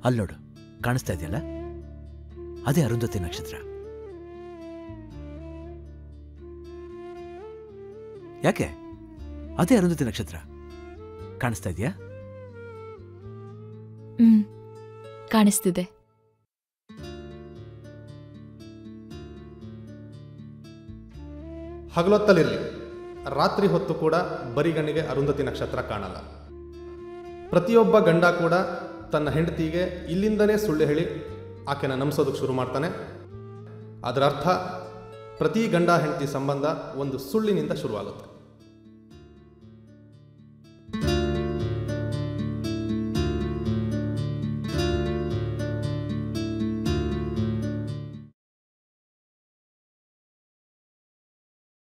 ಅಲ್ಲೋಡು, ಕಾಣಿಸ್ತಾ ಇದೆಯಲ್ಲ, ಅದೇ ಅರುಂಧತಿ ನಕ್ಷತ್ರ. ಯಾಕೆ? ಅದೇ ಅರುಂಧತಿ ನಕ್ಷತ್ರ. ಕಾಣಿಸ್ತಾ ಇದೆಯಾ? ಕಾಣಿಸ್ತಿದೆ. ಹಗಲೊತ್ತಲಿರಲಿ, ರಾತ್ರಿ ಹೊತ್ತು ಕೂಡ ಬರಿಗಣ್ಣಿಗೆ ಅರುಂಧತಿ ನಕ್ಷತ್ರ ಕಾಣಲ್ಲ. ಪ್ರತಿಯೊಬ್ಬ ಗಂಡ ಕೂಡ ತನ್ನ ಹೆಂಡತಿಗೆ ಇಲ್ಲಿಂದನೇ ಸುಳ್ಳು ಹೇಳಿ ಆಕೆನ ನಂಬಿಸೋದಕ್ಕೆ ಶುರು ಮಾಡ್ತಾನೆ. ಅದರ ಅರ್ಥ ಪ್ರತಿ ಗಂಡ ಹೆಂಡತಿ ಸಂಬಂಧ ಒಂದು ಸುಳ್ಳಿನಿಂದ ಶುರುವಾಗುತ್ತೆ.